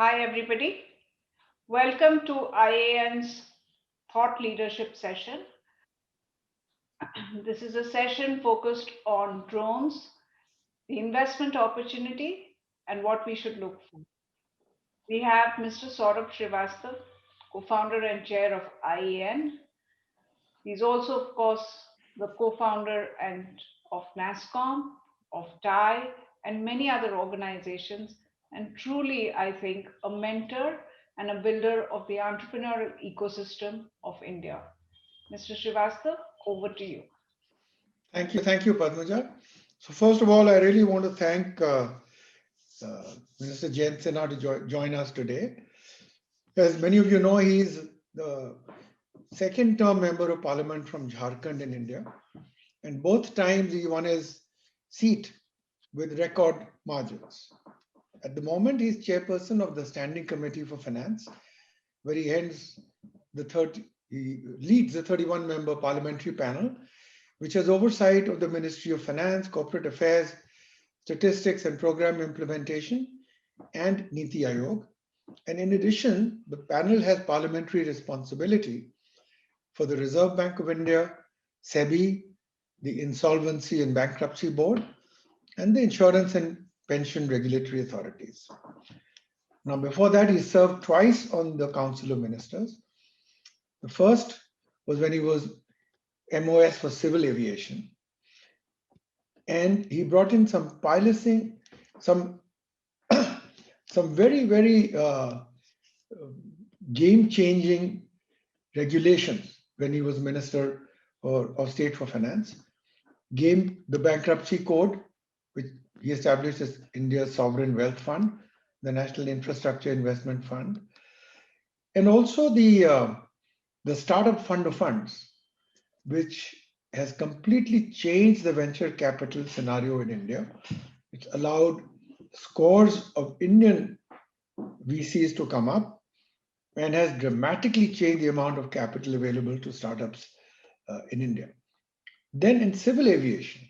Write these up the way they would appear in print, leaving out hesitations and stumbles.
Hi, everybody. Welcome to IAN's Thought Leadership session. This is a session focused on drones, the investment opportunity, and what we should look for. We have Mr. Saurabh Srivastava, co-founder and chair of IAN. He's also, of course, the co-founder and of NASSCOM, of TIE, and many other organizations, and truly, I think, a mentor and a builder of the entrepreneurial ecosystem of India. Mr. Srivastava, over to you. Thank you, Padmaja. So first of all, I really want to thank Minister Jayant Sinha to join us today. As many of you know, he's the second term member of parliament from Jharkhand in India. And both times he won his seat with record margins. At the moment, he's chairperson of the Standing Committee for Finance, where he leads the 31-member parliamentary panel, which has oversight of the Ministry of Finance, Corporate Affairs, Statistics and Program Implementation, and Niti Aayog. And in addition, the panel has parliamentary responsibility for the Reserve Bank of India, SEBI, the Insolvency and Bankruptcy Board, and the Insurance and Pension Regulatory Authorities. Now, before that, he served twice on the Council of Ministers. The first was when he was MOS for Civil Aviation. And he brought in some piloting, some very, very game-changing regulations when he was Minister of State for Finance. The Bankruptcy Code, which he established as India's Sovereign Wealth Fund, the National Infrastructure Investment Fund, and also the Startup Fund of Funds, which has completely changed the venture capital scenario in India. It's allowed scores of Indian VCs to come up and has dramatically changed the amount of capital available to startups in India. Then in civil aviation,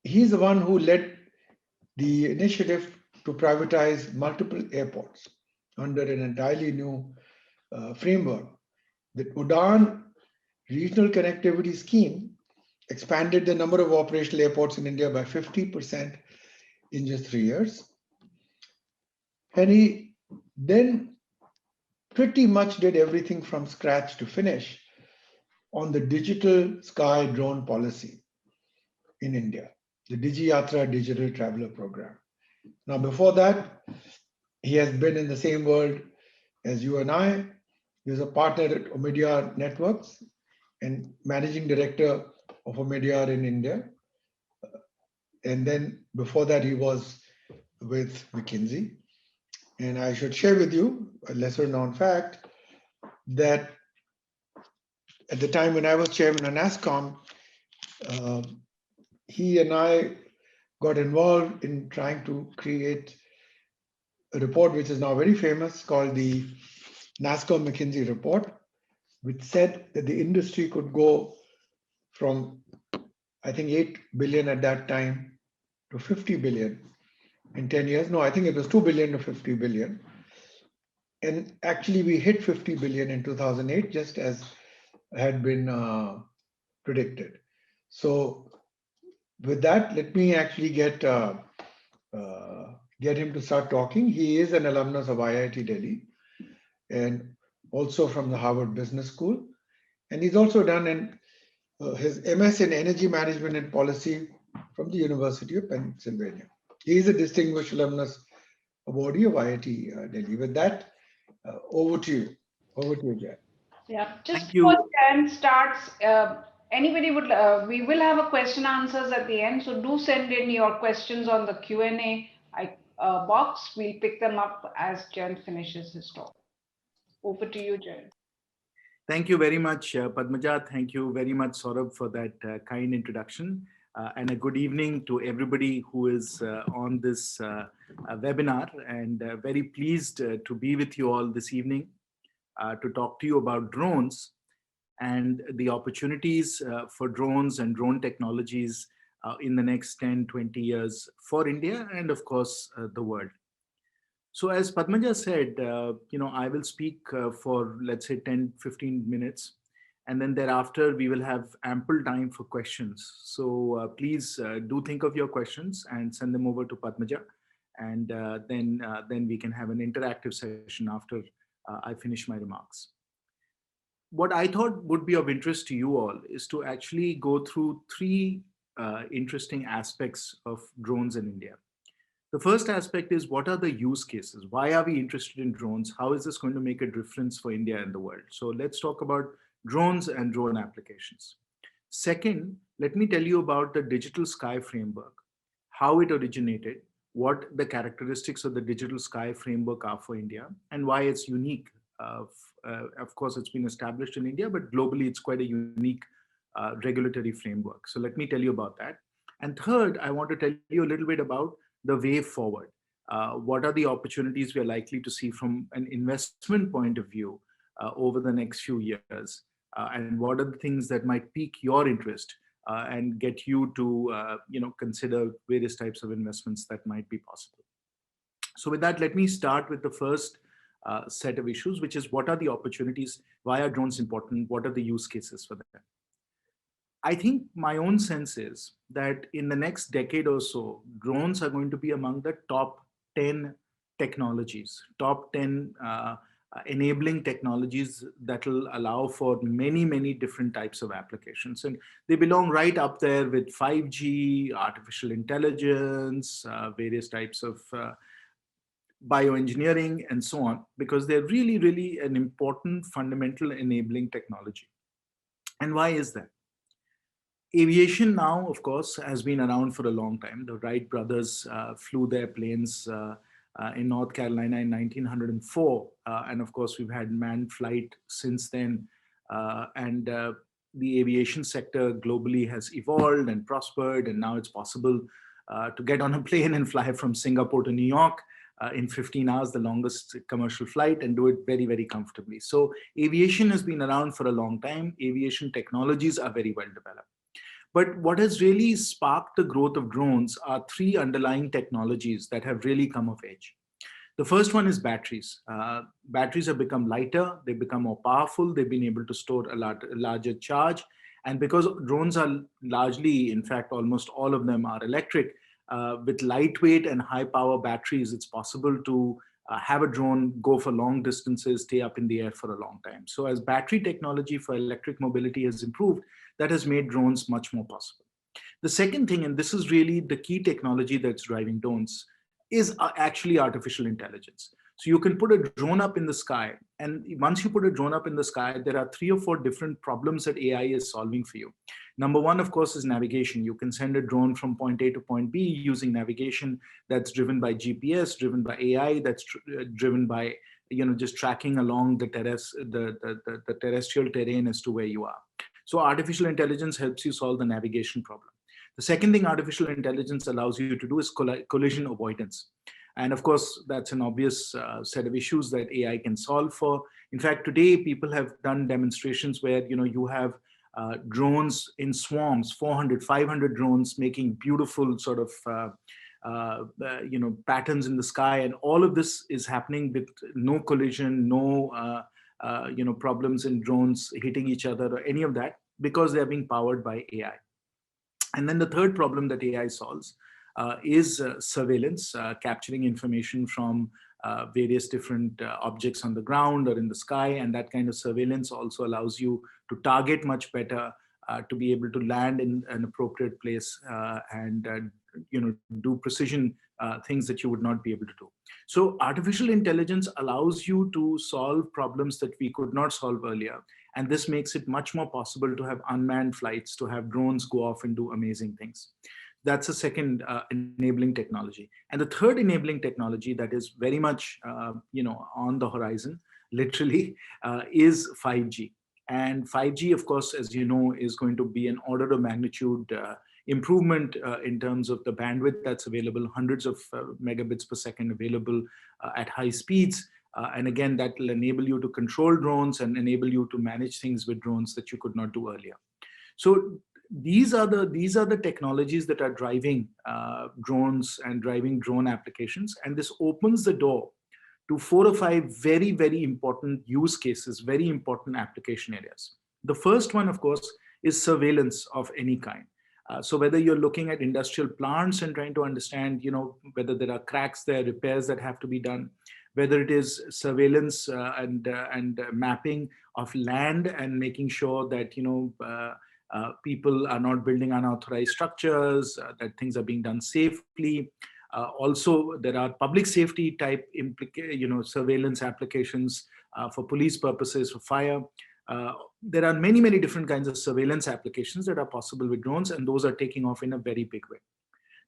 he's the one who led the initiative to privatize multiple airports under an entirely new framework. The UDAN Regional Connectivity Scheme expanded the number of operational airports in India by 50% in just 3 years. And he then pretty much did everything from scratch to finish on the digital sky drone policy in India, the DigiYatra Digital Traveler Program. Now, before that, he has been in the same world as you and I. He was a partner at Omidyar Networks and managing director of Omidyar in India. And then before that, he was with McKinsey. And I should share with you a lesser known fact that at the time when I was chairman of NASSCOM, he and I got involved in trying to create a report which is now very famous called the NASSCOM McKinsey report, which said that the industry could go from, I think, 8 billion at that time to 50 billion in 10 years. No, I think it was 2 billion to 50 billion. And actually, we hit 50 billion in 2008, just as had been predicted. So with that, let me actually get him to start talking. He is an alumnus of IIT Delhi and also from the Harvard Business School. And he's also done his MS in Energy Management and Policy from the University of Pennsylvania. He is a distinguished alumnus awardee of IIT Delhi. With that, over to you. Over to you, Jan. Yeah, just Thank before you. Jan starts, we will have a question answers at the end. So do send in your questions on the Q&A box. We'll pick them up as Jan finishes his talk. Over to you, Jan. Thank you very much, Padmaja. Thank you very much, Saurabh, for that kind introduction. And a good evening to everybody who is on this webinar. And very pleased to be with you all this evening to talk to you about drones and the opportunities for drones and drone technologies in the next 10, 20 years for India and, of course, the world. So as Padmaja said, I will speak for, let's say, 10, 15 minutes. And then thereafter, we will have ample time for questions. So please do think of your questions and send them over to Padmaja. And then we can have an interactive session after I finish my remarks. What I thought would be of interest to you all is to actually go through three interesting aspects of drones in India. The first aspect is, what are the use cases? Why are we interested in drones? How is this going to make a difference for India and the world? So let's talk about drones and drone applications. Second, let me tell you about the Digital Sky Framework, how it originated, what the characteristics of the Digital Sky Framework are for India, and why it's unique. Of course, it's been established in India, but globally, it's quite a unique regulatory framework. So let me tell you about that. And third, I want to tell you a little bit about the way forward. What are the opportunities we are likely to see from an investment point of view over the next few years? And what are the things that might pique your interest and get you to consider various types of investments that might be possible. So with that, let me start with the first set of issues, which is, what are the opportunities? Why are drones important? What are the use cases for them? I think my own sense is that in the next decade or so, drones are going to be among the top 10 technologies, top 10 enabling technologies that will allow for many, many different types of applications. And they belong right up there with 5G, artificial intelligence, various types of bioengineering, and so on, because they're really, really an important fundamental enabling technology. And why is that? Aviation now, of course, has been around for a long time. The Wright brothers flew their planes in North Carolina in 1904. And of course, we've had manned flight since then. And the aviation sector globally has evolved and prospered. And now it's possible to get on a plane and fly from Singapore to New York in 15 hours, the longest commercial flight, and do it very, very comfortably. So aviation has been around for a long time. Aviation technologies are very well developed. But what has really sparked the growth of drones are three underlying technologies that have really come of age. The first one is batteries. Batteries have become lighter, they've become more powerful, they've been able to store a larger charge. And because drones are largely, in fact, almost all of them are electric, with lightweight and high power batteries, it's possible to have a drone go for long distances, stay up in the air for a long time. So as battery technology for electric mobility has improved, that has made drones much more possible. The second thing, and this is really the key technology that's driving drones, is actually artificial intelligence. So you can put a drone up in the sky, and once you put a drone up in the sky, there are 3 or 4 different problems that AI is solving for you. Number one, of course, is navigation. You can send a drone from point A to point B using navigation that's driven by GPS, driven by AI, that's driven by just tracking along the terrestrial terrain as to where you are. So artificial intelligence helps you solve the navigation problem. The second thing artificial intelligence allows you to do is collision avoidance. And of course, that's an obvious set of issues that AI can solve for. In fact, today, people have done demonstrations where you have drones in swarms, 400, 500 drones making beautiful sort of patterns in the sky. And all of this is happening with no collision, no problems in drones hitting each other or any of that, because they're being powered by AI. And then the third problem that AI solves is surveillance, capturing information from various different objects on the ground or in the sky. And that kind of surveillance also allows you to target much better, to be able to land in an appropriate place and do precision things that you would not be able to do. So artificial intelligence allows you to solve problems that we could not solve earlier. And this makes it much more possible to have unmanned flights, to have drones go off and do amazing things. That's the second enabling technology. And the third enabling technology that is very much on the horizon, literally, is 5G. And 5G, of course, as you know, is going to be an order of magnitude improvement in terms of the bandwidth that's available, hundreds of megabits per second available at high speeds. And again, that will enable you to control drones and enable you to manage things with drones that you could not do earlier. So these are the technologies that are driving drones and driving drone applications. And this opens the door to 4 or 5 very, very important use cases, very important application areas. The first one, of course, is surveillance of any kind. So whether you're looking at industrial plants and trying to understand, whether there are cracks there, repairs that have to be done, whether it is surveillance and mapping of land and making sure that people are not building unauthorized structures, that things are being done safely. Also, there are public safety type surveillance applications for police purposes, for fire. There are many, many different kinds of surveillance applications that are possible with drones, and those are taking off in a very big way.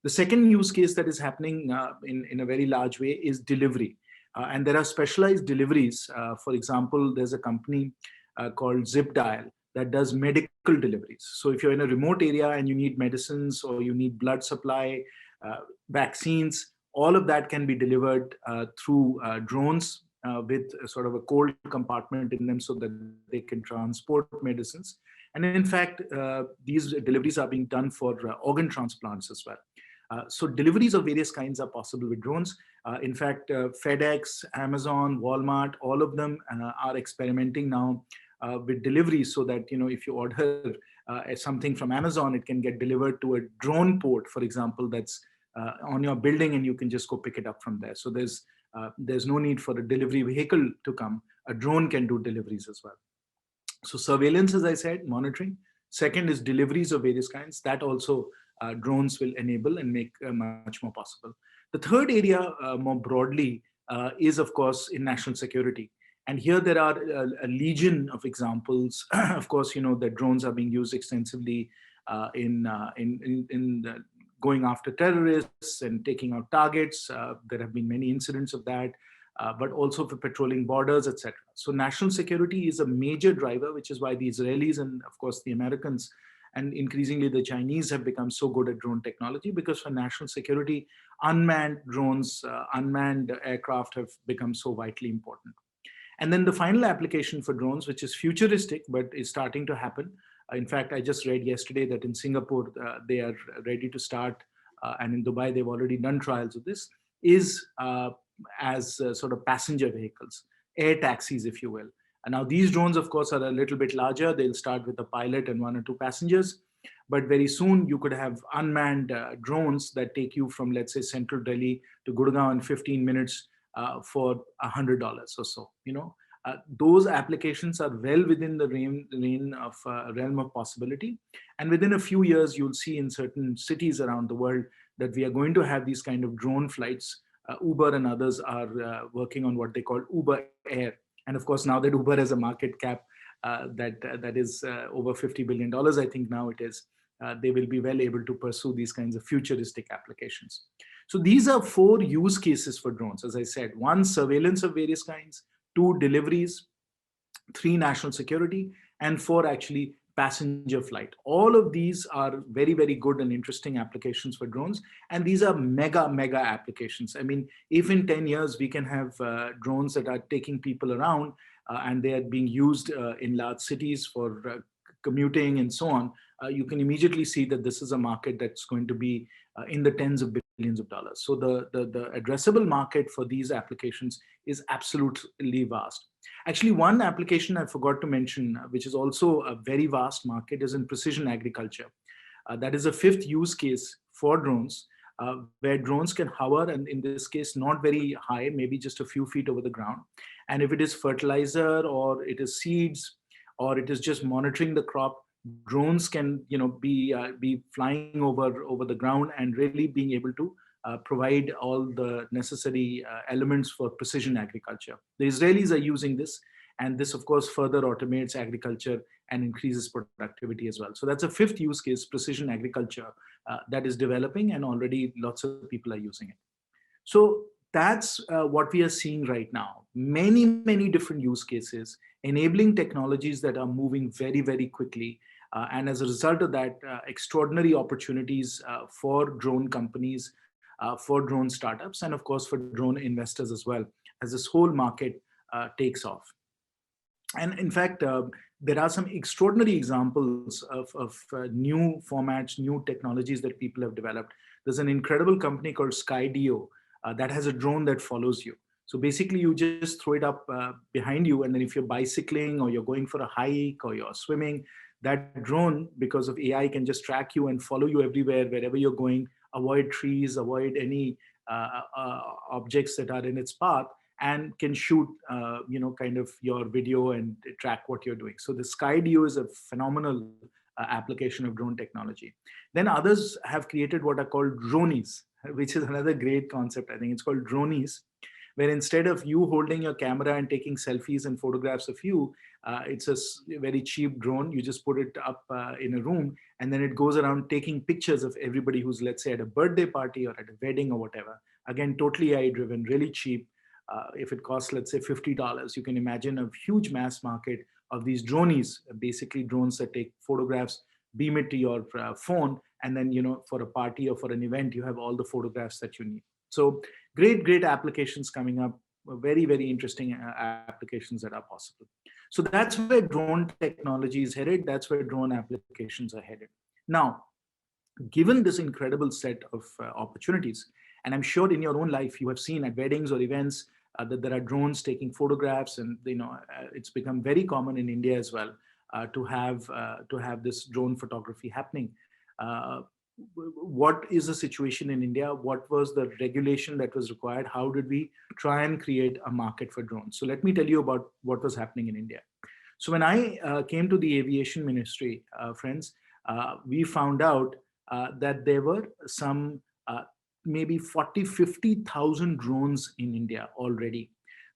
The second use case that is happening in a very large way is delivery. And there are specialized deliveries. For example, there's a company called ZipDial that does medical deliveries. So if you're in a remote area and you need medicines or you need blood supply, vaccines, all of that can be delivered through drones with sort of a cold compartment in them so that they can transport medicines. And in fact, these deliveries are being done for organ transplants as well. So deliveries of various kinds are possible with drones. In fact, FedEx, Amazon, Walmart, all of them are experimenting now with deliveries so that, if you order something from Amazon, it can get delivered to a drone port, for example, that's on your building, and you can just go pick it up from there. So there's no need for a delivery vehicle to come. A drone can do deliveries as well. So surveillance, as I said, monitoring. Second is deliveries of various kinds. That also drones will enable and make much more possible. The third area more broadly is, of course, in national security. And here there are a legion of examples. Of course, that drones are being used extensively in going after terrorists and taking out targets. There have been many incidents of that, but also for patrolling borders, etc. So national security is a major driver, which is why the Israelis and, of course, the Americans and increasingly the Chinese have become so good at drone technology, because for national security, unmanned drones, unmanned aircraft have become so vitally important. And then the final application for drones, which is futuristic, but is starting to happen. In fact, I just read yesterday that in Singapore, they are ready to start, and in Dubai, they've already done trials of this, is as sort of passenger vehicles, air taxis, if you will. And now these drones, of course, are a little bit larger. They'll start with a pilot and 1 or 2 passengers. But very soon you could have unmanned drones that take you from, let's say, central Delhi to Gurgaon in 15 minutes for $100 or so. Those applications are well within the realm of possibility. And within a few years, you'll see in certain cities around the world that we are going to have these kind of drone flights. Uber and others are working on what they call Uber Air. And of course, now that Uber has a market cap that is over $50 billion, I think now it is, they will be well able to pursue these kinds of futuristic applications. So these are 4 use cases for drones. As I said, 1, surveillance of various kinds, 2, deliveries, 3, national security, and 4, actually passenger flight. All of these are very, very good and interesting applications for drones. And these are mega applications. I mean, if in 10 years we can have drones that are taking people around and they are being used in large cities for commuting and so on, you can immediately see that this is a market that's going to be in the tens of billions of dollars. So the addressable market for these applications is absolutely vast. Actually, one application I forgot to mention, which is also a very vast market, is in precision agriculture. That is a 5th use case for drones, where drones can hover, and in this case, not very high, maybe just a few feet over the ground. And if it is fertilizer, or it is seeds, or it is just monitoring the crop, drones can be flying over the ground and really being able to provide all the necessary elements for precision agriculture. The Israelis are using this, and this, of course, further automates agriculture and increases productivity as well. So that's a 5th use case, precision agriculture, that is developing, and already lots of people are using it. So that's what we are seeing right now. Many different use cases, enabling technologies that are moving very, very quickly. And as a result of that, extraordinary opportunities for drone companies, for drone startups, and of course for drone investors as well, as this whole market takes off. And in fact, there are some extraordinary examples of new formats, new technologies that people have developed. There's an incredible company called Skydio that has a drone that follows you. So basically, you just throw it up behind you, and then if you're bicycling or you're going for a hike or you're swimming, that drone, because of AI, can just track you and follow you everywhere, wherever you're going, avoid trees, avoid any objects that are in its path, and can shoot, kind of your video and track what you're doing. So the Skydio is a phenomenal application of drone technology. Then others have created what are called dronies, which is another great concept. I think it's called dronies, where instead of you holding your camera and taking selfies and photographs of you, it's a very cheap drone. You just put it up in a room, and then it goes around taking pictures of everybody who's, let's say, at a birthday party or at a wedding or whatever. Again, totally AI driven, really cheap. If it costs, let's say, $50, you can imagine a huge mass market of these dronies, basically drones that take photographs, beam it to your phone, and then, for a party or for an event, you have all the photographs that you need. So great applications coming up, very interesting applications that are possible. So that's where drone technology is headed. That's where drone applications are headed. Now, given this incredible set of opportunities, and I'm sure in your own life you have seen at weddings or events that there are drones taking photographs, and it's become very common in India as well to have this drone photography happening. Uh, what is the situation in India? What was the regulation that was required? How did we try and create a market for drones? So let me tell you about what was happening in India. So when I came to the aviation ministry, friends, we found out that there were some maybe 40, 50,000 drones in India already.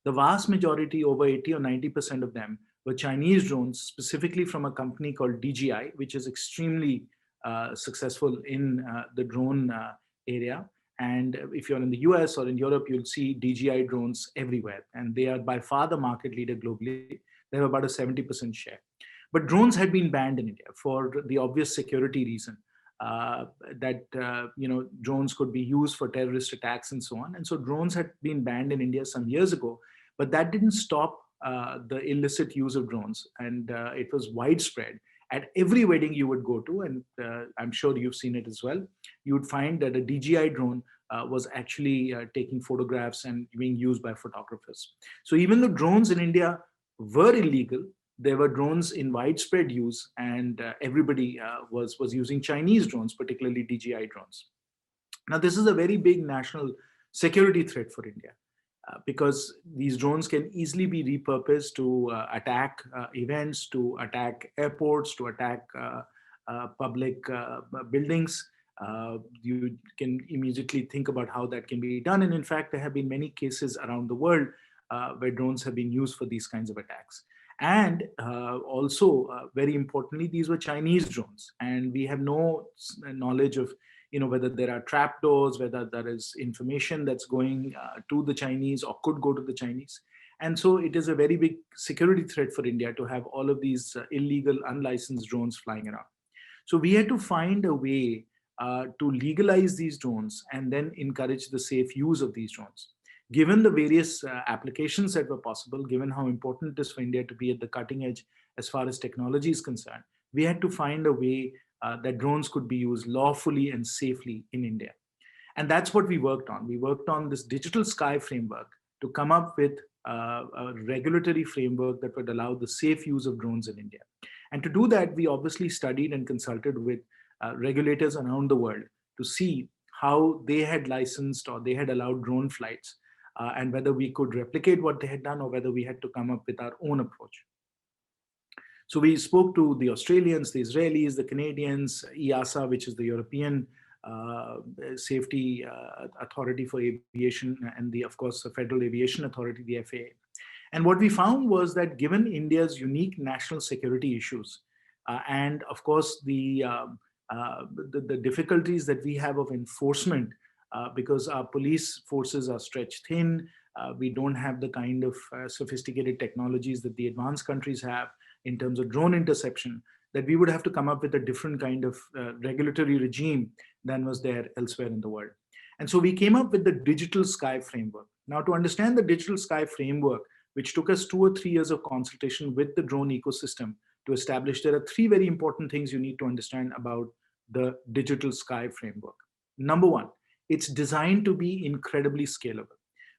The vast majority, over 80 or 90% of them, were Chinese drones, specifically from a company called DJI, which is extremely successful in the drone area. And if you're in the US or in Europe, you'll see DJI drones everywhere. And they are by far the market leader globally. They have about a 70% share. But drones had been banned in India for the obvious security reason. That drones could be used for terrorist attacks and so on, and so drones had been banned in India some years ago, but that didn't stop the illicit use of drones, and it was widespread. At every wedding you would go to, and I'm sure you've seen it as well, you would find that a DJI drone was actually taking photographs and being used by photographers. So even though drones in India were illegal, there were drones in widespread use, and everybody was using Chinese drones, particularly DJI drones. Now, this is a very big national security threat for India because these drones can easily be repurposed to attack events, to attack airports, to attack public buildings. You can immediately think about how that can be done. And in fact, there have been many cases around the world where drones have been used for these kinds of attacks. And also, very importantly, these were Chinese drones, and we have no knowledge of whether there are trapdoors, whether there is information that's going to the Chinese or could go to the Chinese. And so it is a very big security threat for India to have all of these illegal, unlicensed drones flying around. So we had to find a way to legalize these drones and then encourage the safe use of these drones. Given the various applications that were possible, given how important it is for India to be at the cutting edge as far as technology is concerned, we had to find a way that drones could be used lawfully and safely in India. And that's what we worked on. We worked on this digital sky framework to come up with a regulatory framework that would allow the safe use of drones in India. And to do that, we obviously studied and consulted with regulators around the world to see how they had licensed or they had allowed drone flights, and whether we could replicate what they had done or whether we had to come up with our own approach. So we spoke to the Australians, the Israelis, the Canadians, EASA, which is the European Safety Authority for Aviation, and of course, the Federal Aviation Authority, the FAA. And what we found was that given India's unique national security issues, and of course the difficulties that we have of enforcement, because our police forces are stretched thin, we don't have the kind of sophisticated technologies that the advanced countries have in terms of drone interception, that we would have to come up with a different kind of regulatory regime than was there elsewhere in the world. And so we came up with the Digital Sky Framework. Now, to understand the Digital Sky Framework, which took us 2 or 3 years of consultation with the drone ecosystem to establish, there are 3 very important things you need to understand about the Digital Sky Framework. Number one, it's designed to be incredibly scalable.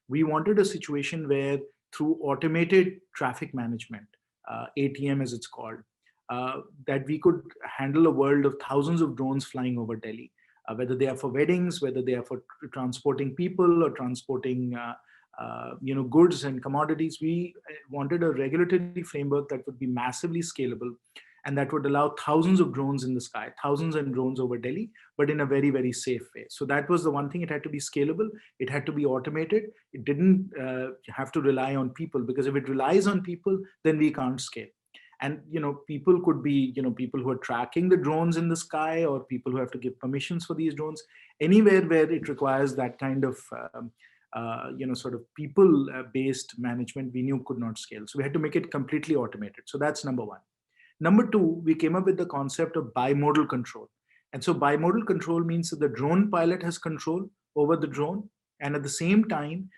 We wanted a situation where through automated traffic management, ATM as it's called, that we could handle a world of thousands of drones flying over Delhi, whether they are for weddings, whether they are for transporting people or transporting goods and commodities. We wanted a regulatory framework that would be massively scalable and that would allow thousands of drones in the sky, thousands of drones over Delhi, but in a very, very safe way. So that was the one thing. It had to be scalable. It had to be automated. It didn't have to rely on people, because if it relies on people, then we can't scale. And people could be people who are tracking the drones in the sky, or people who have to give permissions for these drones. Anywhere where it requires that kind of sort of people based management, we knew could not scale. So we had to make it completely automated. So that's number one. Number two, we came up with the concept of bimodal control. And so bimodal control means that the drone pilot has control over the drone, and at the same time,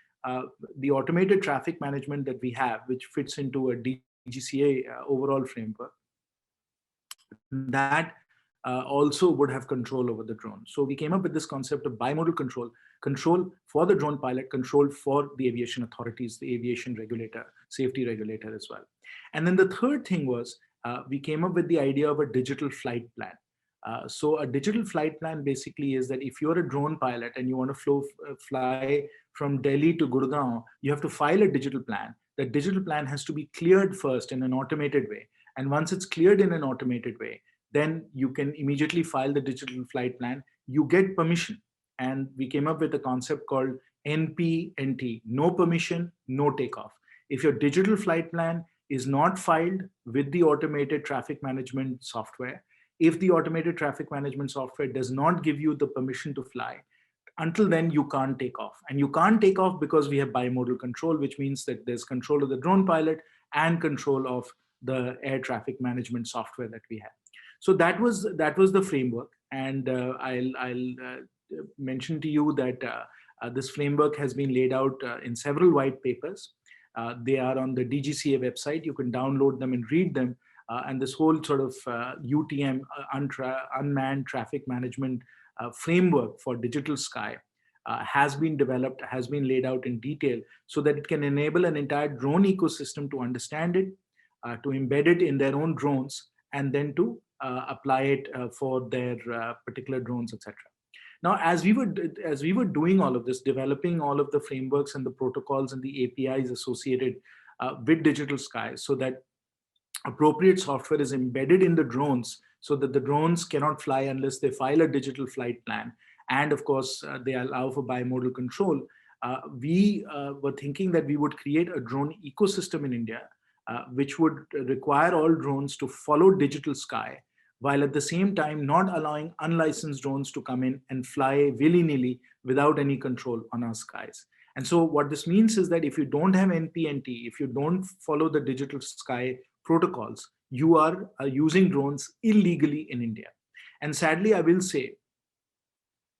the automated traffic management that we have, which fits into a DGCA overall framework, that also would have control over the drone. So we came up with this concept of bimodal control, control for the drone pilot, control for the aviation authorities, the aviation regulator, safety regulator as well. And then the third thing was, we came up with the idea of a digital flight plan. So a digital flight plan basically is that if you're a drone pilot and you want to fly from Delhi to Gurgaon, you have to file a digital plan. That digital plan has to be cleared first in an automated way. And once it's cleared in an automated way, then you can immediately file the digital flight plan. You get permission. And we came up with a concept called NPNT, no permission, no takeoff. If your digital flight plan is not filed with the automated traffic management software, if the automated traffic management software does not give you the permission to fly, until then you can't take off. And you can't take off because we have bimodal control, which means that there's control of the drone pilot and control of the air traffic management software that we have. So that was the framework. And I'll mention to you that this framework has been laid out in several white papers. They are on the DGCA website. You can download them and read them. And this whole sort of UTM, unmanned traffic management framework for digital sky has been developed, has been laid out in detail, so that it can enable an entire drone ecosystem to understand it, to embed it in their own drones, and then to apply it for their particular drones, etc. Now, as we were doing all of this, developing all of the frameworks and the protocols and the APIs associated with digital sky, so that appropriate software is embedded in the drones, so that the drones cannot fly unless they file a digital flight plan. And of course, they allow for bimodal control. We were thinking that we would create a drone ecosystem in India, which would require all drones to follow digital sky, while at the same time not allowing unlicensed drones to come in and fly willy-nilly without any control on our skies. And so what this means is that if you don't have NPNT, if you don't follow the digital sky protocols, you are using drones illegally in India. And sadly, I will say,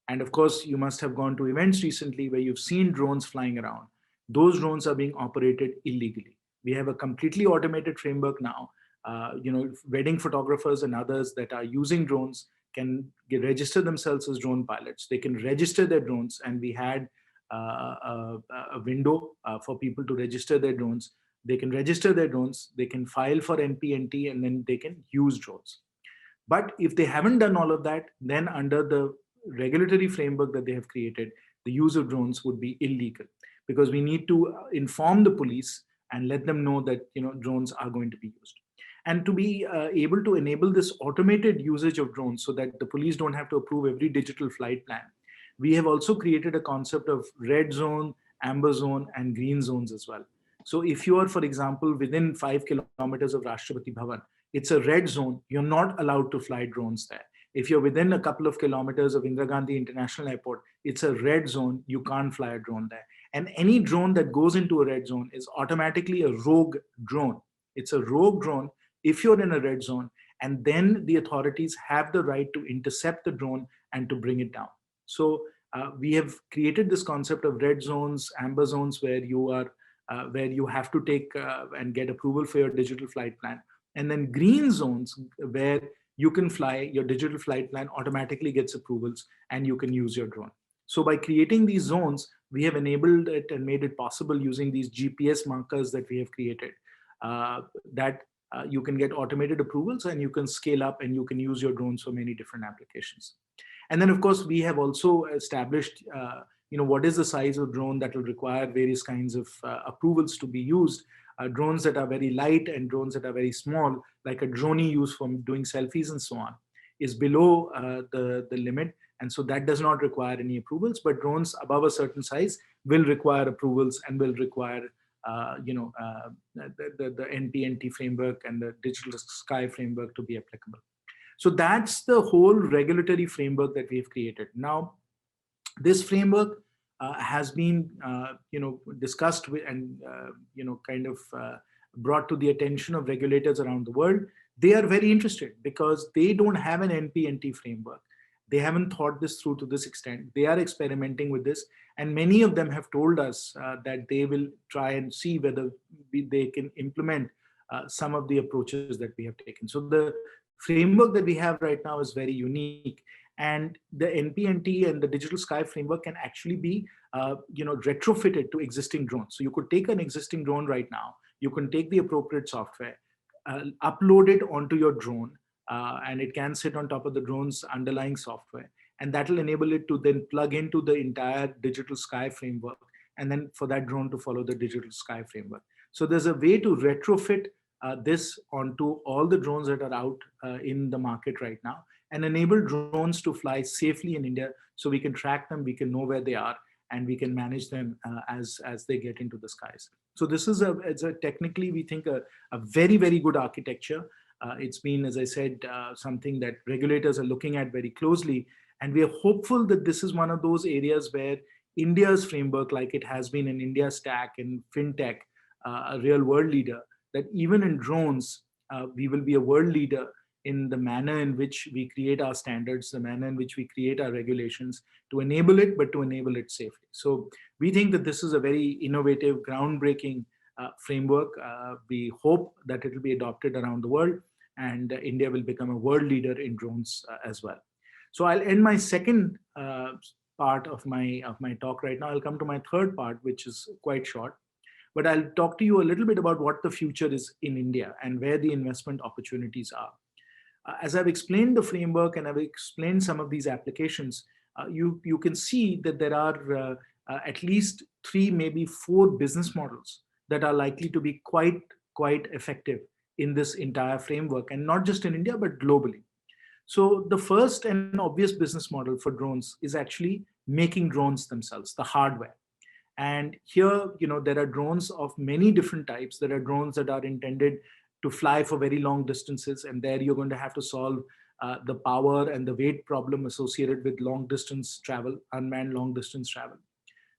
and of course, you must have gone to events recently where you've seen drones flying around. Those drones are being operated illegally. We have a completely automated framework now. Wedding photographers and others that are using drones can register themselves as drone pilots. They can register their drones, and we had a window for people to register their drones. They can register their drones, they can file for NPNT, and then they can use drones. But if they haven't done all of that, then under the regulatory framework that they have created, the use of drones would be illegal, because we need to inform the police and let them know that drones are going to be used. And to be able to enable this automated usage of drones so that the police don't have to approve every digital flight plan, we have also created a concept of red zone, amber zone, and green zones as well. So if you are, for example, within 5 kilometers of Rashtrapati Bhavan, it's a red zone. You're not allowed to fly drones there. If you're within a couple of kilometers of Indira Gandhi International Airport, it's a red zone. You can't fly a drone there. And any drone that goes into a red zone is automatically a rogue drone. It's a rogue drone if you're in a red zone, and then the authorities have the right to intercept the drone and to bring it down. So we have created this concept of red zones, amber zones, where you have to take and get approval for your digital flight plan, and then green zones where you can fly, your digital flight plan automatically gets approvals and you can use your drone. So by creating these zones, we have enabled it and made it possible using these GPS markers that we have created, that you can get automated approvals and you can scale up and you can use your drones for many different applications. And then, of course, we have also established, what is the size of drone that will require various kinds of approvals to be used. Drones that are very light and drones that are very small, like a drone used for doing selfies and so on, is below the limit. And so that does not require any approvals, but drones above a certain size will require approvals and will require the NPNT framework and the Digital Sky framework to be applicable. So that's the whole regulatory framework that we've created. Now, this framework has been, discussed with and, kind of brought to the attention of regulators around the world. They are very interested because they don't have an NPNT framework. They haven't thought this through to this extent. They are experimenting with this. And many of them have told us that they will try and see whether they can implement some of the approaches that we have taken. So the framework that we have right now is very unique. And the NPNT and the Digital Sky framework can actually be, retrofitted to existing drones. So you could take an existing drone right now. You can take the appropriate software, upload it onto your drone, and it can sit on top of the drone's underlying software. And that will enable it to then plug into the entire Digital Sky framework, and then for that drone to follow the Digital Sky framework. So there's a way to retrofit this onto all the drones that are out in the market right now, and enable drones to fly safely in India, so we can track them, we can know where they are, and we can manage them as they get into the skies. So this is it's a technically, we think, a very, very good architecture. It's been, as I said, something that regulators are looking at very closely. And we are hopeful that this is one of those areas where India's framework, like it has been in India Stack and FinTech, a real world leader, that even in drones, we will be a world leader in the manner in which we create our standards, the manner in which we create our regulations to enable it, but to enable it safely. So we think that this is a very innovative, groundbreaking framework. We hope that it will be adopted around the world, and India will become a world leader in drones as well. So I'll end my second part of my talk right now. I'll come to my third part, which is quite short. But I'll talk to you a little bit about what the future is in India and where the investment opportunities are. As I've explained the framework and I've explained some of these applications, you can see that there are at least 3, maybe 4 business models that are likely to be quite effective in this entire framework, and not just in India, but globally. So the first and obvious business model for drones is actually making drones themselves, the hardware. And here, there are drones of many different types. There are drones that are intended to fly for very long distances, and there you're going to have to solve the power and the weight problem associated with long distance travel, unmanned long distance travel.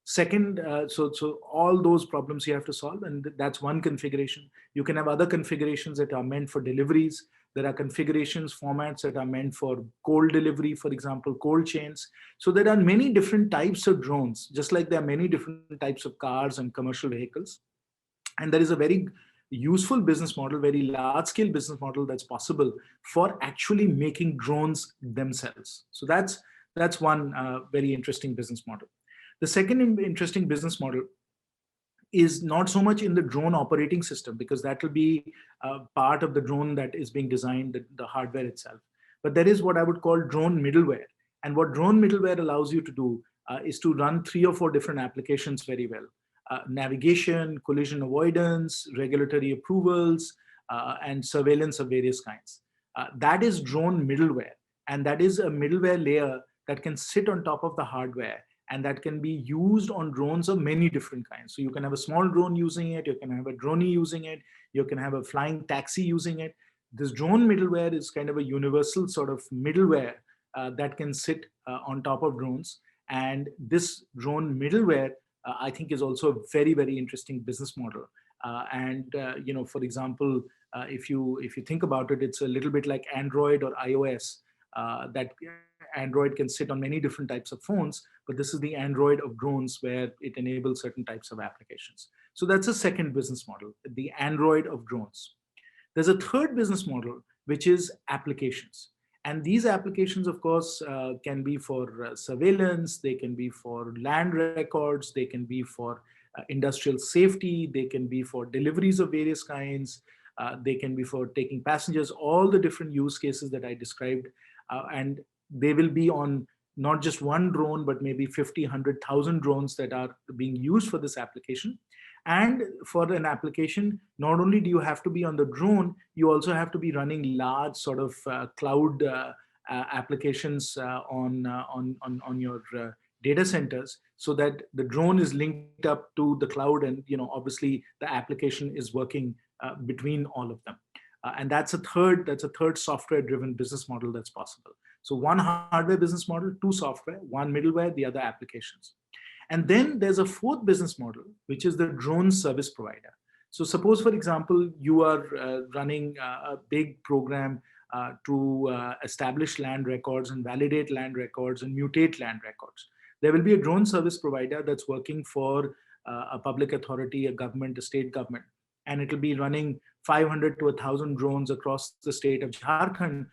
Second, so all those problems you have to solve, and that's one configuration. You can have other configurations that are meant for deliveries. There are configurations, formats that are meant for cold delivery, for example, cold chains. So there are many different types of drones, just like there are many different types of cars and commercial vehicles. And there is a very useful business model, very large scale business model that's possible for actually making drones themselves. So that's one very interesting business model. The second interesting business model is not so much in the drone operating system, because that will be part of the drone that is being designed, the hardware itself. But there is what I would call drone middleware. And what drone middleware allows you to do is to run 3 or 4 different applications very well. Navigation, collision avoidance, regulatory approvals, and surveillance of various kinds. That is drone middleware. And that is a middleware layer that can sit on top of the hardware, and that can be used on drones of many different kinds. So you can have a small drone using it, you can have a droney using it, you can have a flying taxi using it. This drone middleware is kind of a universal sort of middleware that can sit on top of drones. And this drone middleware, I think, is also a very, very interesting business model. For example, if you think about it, it's a little bit like Android or iOS. That Android can sit on many different types of phones, but this is the Android of drones, where it enables certain types of applications. So that's a second business model, the Android of drones. There's a third business model, which is applications. And these applications, of course, can be for surveillance, they can be for land records, they can be for industrial safety, they can be for deliveries of various kinds, they can be for taking passengers, all the different use cases that I described. And they will be on not just one drone, but maybe 50, 100,000 drones that are being used for this application. And for an application, not only do you have to be on the drone, you also have to be running large sort of cloud applications on your data centers, so that the drone is linked up to the cloud, and obviously the application is working between all of them. And that's a third software driven business model that's possible. So one hardware business model, two software, one middleware, the other applications. And then there's a fourth business model, which is the drone service provider. So suppose, for example, you are running a big program to establish land records and validate land records and mutate land records. There will be a drone service provider that's working for a public authority, a government, a state government, and it'll be running 500 to 1,000 drones across the state of Jharkhand,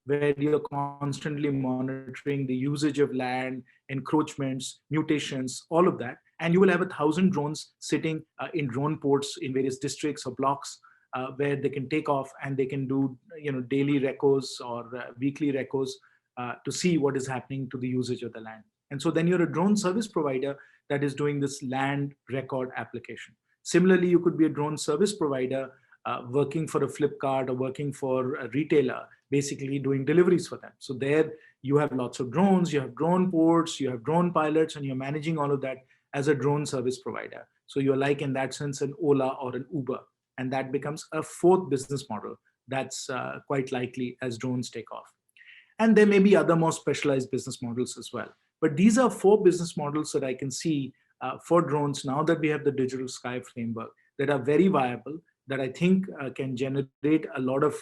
where you're constantly monitoring the usage of land, encroachments, mutations, all of that. And you will have 1,000 drones sitting in drone ports in various districts or blocks, where they can take off and they can do daily recos or weekly recos to see what is happening to the usage of the land. And so then you're a drone service provider that is doing this land record application. Similarly, you could be a drone service provider working for a Flipkart or working for a retailer, basically doing deliveries for them. So there you have lots of drones, you have drone ports, you have drone pilots, and you're managing all of that as a drone service provider. So you're like, in that sense, an Ola or an Uber. And that becomes a fourth business model that's quite likely as drones take off. And there may be other more specialized business models as well. But these are four business models that I can see for drones, now that we have the digital sky framework, that are very viable, that I think can generate a lot of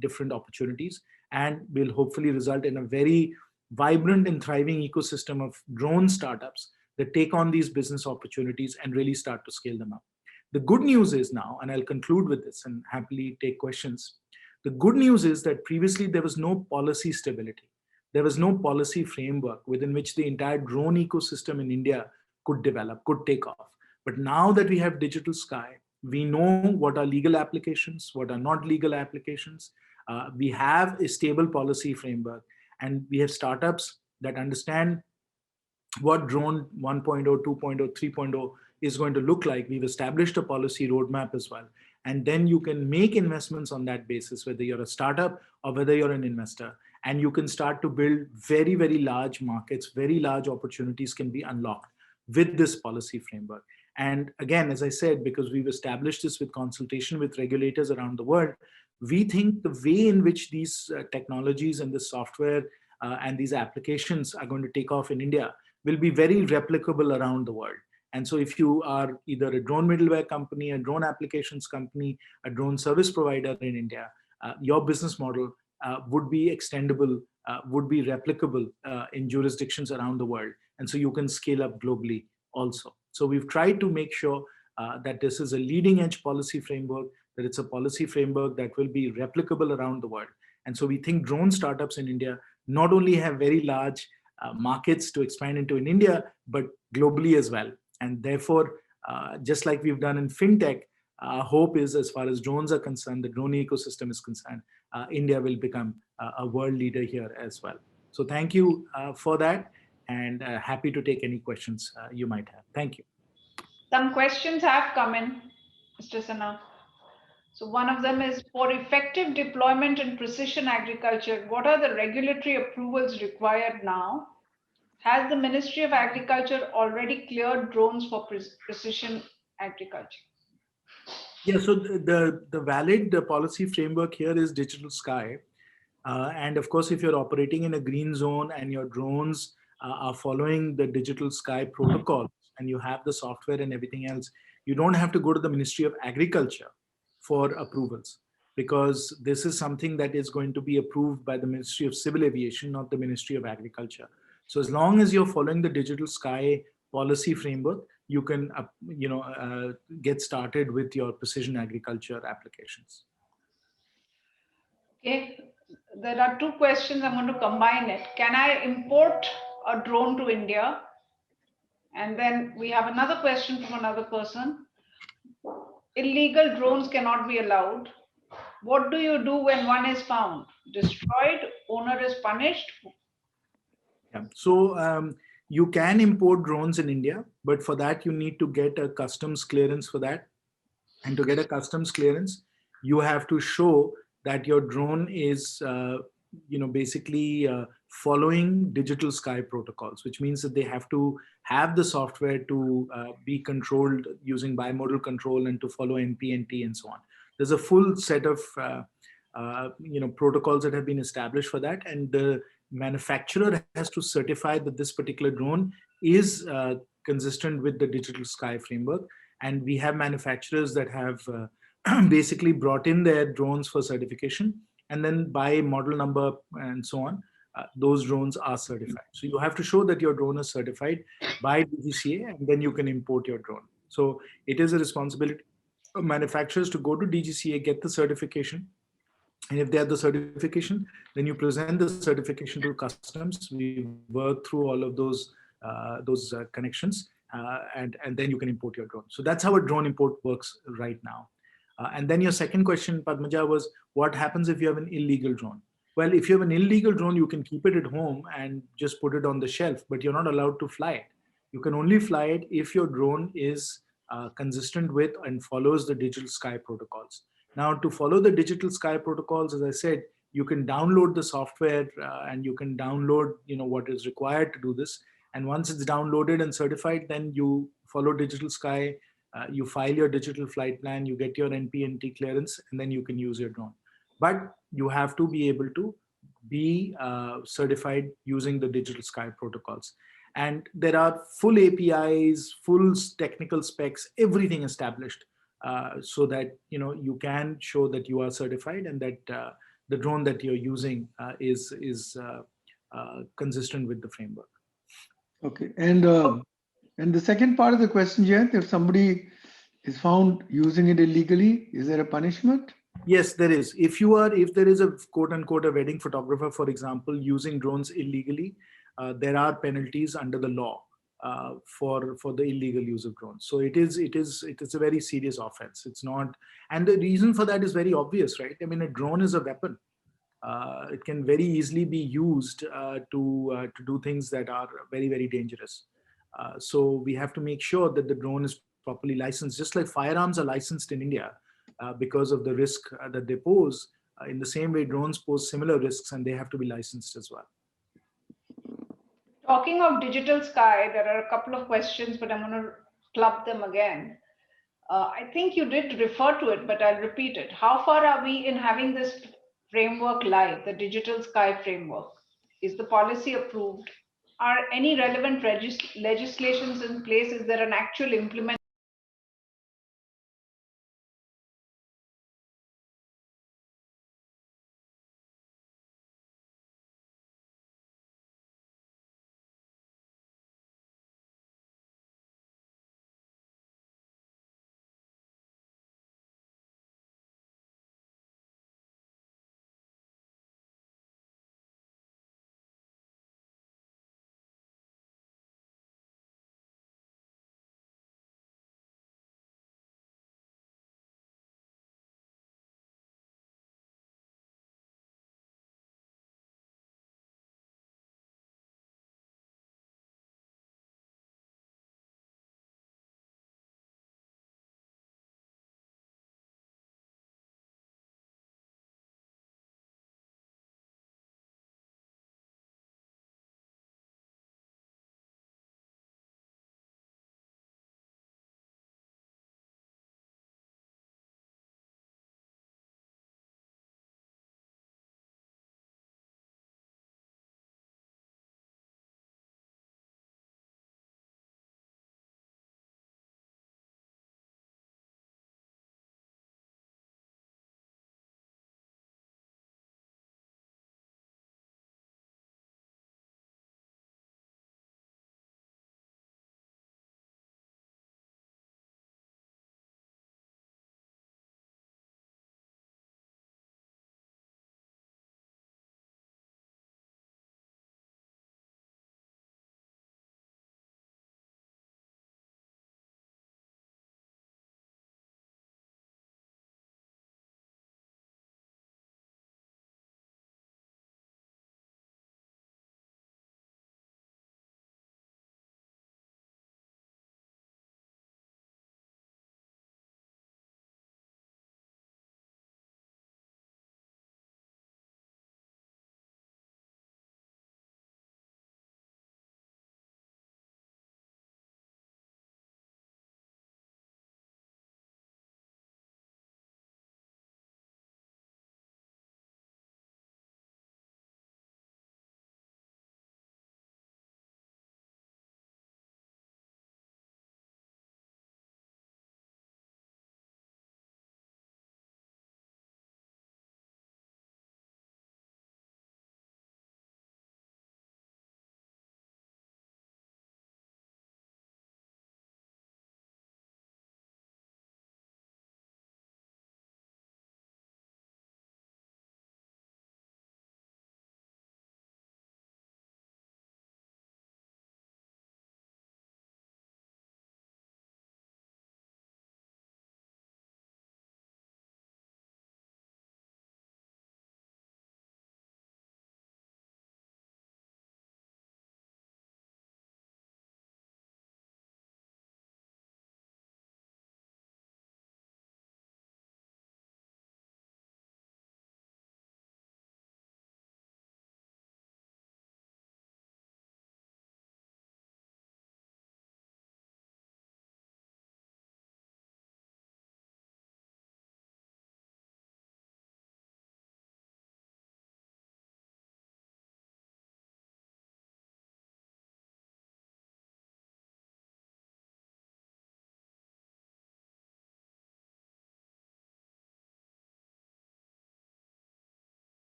different opportunities, and will hopefully result in a very vibrant and thriving ecosystem of drone startups that take on these business opportunities and really start to scale them up. The good news is now, and I'll conclude with this and happily take questions. The good news is that previously there was no policy stability. There was no policy framework within which the entire drone ecosystem in India could develop, could take off. But now that we have digital sky, we know what are legal applications, what are not legal applications. We have a stable policy framework, and we have startups that understand what drone 1.0, 2.0, 3.0 is going to look like. We've established a policy roadmap as well. And then you can make investments on that basis, whether you're a startup or whether you're an investor. And you can start to build very, very large markets, very large opportunities can be unlocked with this policy framework. And again, as I said, because we've established this with consultation with regulators around the world, we think the way in which these technologies and the software and these applications are going to take off in India will be very replicable around the world. And so if you are either a drone middleware company, a drone applications company, a drone service provider in India, your business model would be extendable, would be replicable in jurisdictions around the world. And so you can scale up globally also. So we've tried to make sure that this is a leading edge policy framework, that it's a policy framework that will be replicable around the world. And so we think drone startups in India not only have very large markets to expand into in India, but globally as well. And therefore, just like we've done in fintech, our hope is, as far as drones are concerned, the drone ecosystem is concerned, India will become a world leader here as well. So thank you for that, and happy to take any questions you might have. Thank you. Some questions have come in, Mr. Sinha. So one of them is, for effective deployment in precision agriculture, what are the regulatory approvals required now? Has the Ministry of Agriculture already cleared drones for precision agriculture? Yeah, so the valid policy framework here is digital sky. And of course, if you're operating in a green zone and your drones are following the digital sky protocol and you have the software and everything else, you don't have to go to the Ministry of Agriculture for approvals, because this is something that is going to be approved by the Ministry of Civil Aviation, not the Ministry of Agriculture. So as long as you're following the digital sky policy framework, you can get started with your precision agriculture applications. Okay, there are two questions. I'm going to combine it. Can I import a drone to India? And then we have another question from another person. Illegal drones cannot be allowed. What do you do when one is found? Destroyed? Owner is punished? Yeah. So you can import drones in India, but for that you need to get a customs clearance for that. And to get a customs clearance, you have to show that your drone is, basically following digital sky protocols, which means that they have to have the software to be controlled using bimodal control and to follow NPNT and so on. There's a full set of protocols that have been established for that, and the manufacturer has to certify that this particular drone is consistent with the digital sky framework. And we have manufacturers that have basically brought in their drones for certification, and then by model number and so on, those drones are certified. So you have to show that your drone is certified by DGCA, and then you can import your drone. So it is a responsibility of manufacturers to go to DGCA, get the certification, and if they have the certification, then you present the certification to customs. We work through all of those connections, and then you can import your drone. So that's how a drone import works right now. And then your second question, Padmaja, was what happens if you have an illegal drone? Well, if you have an illegal drone, you can keep it at home and just put it on the shelf, but you're not allowed to fly it. You can only fly it if your drone is consistent with and follows the digital sky protocols. Now, to follow the digital sky protocols, as I said, you can download the software and you can download, what is required to do this. And once it's downloaded and certified, then you follow digital sky, you file your digital flight plan, you get your NPNT clearance, and then you can use your drone. But you have to be able to be certified using the digital sky protocols. And there are full APIs, full technical specs, everything established so that you can show that you are certified and that the drone that you're using is consistent with the framework. Okay, and the second part of the question, Jayant, if somebody is found using it illegally, is there a punishment? Yes, there is. If there is a quote unquote a wedding photographer, for example, using drones illegally, there are penalties under the law for the illegal use of drones. So it is a very serious offense. It's not, and the reason for that is very obvious, right? I mean, a drone is a weapon. It can very easily be used to do things that are very, very dangerous. So we have to make sure that the drone is properly licensed, just like firearms are licensed in India because of the risk that they pose. In the same way, drones pose similar risks and they have to be licensed as well. Talking of digital sky, there are a couple of questions, but I'm going to club them again. I think you did refer to it, but I'll repeat it. How far are we in having this framework live, the digital sky framework? Is the policy approved? Are any relevant legislations in place? Is there an actual implementation?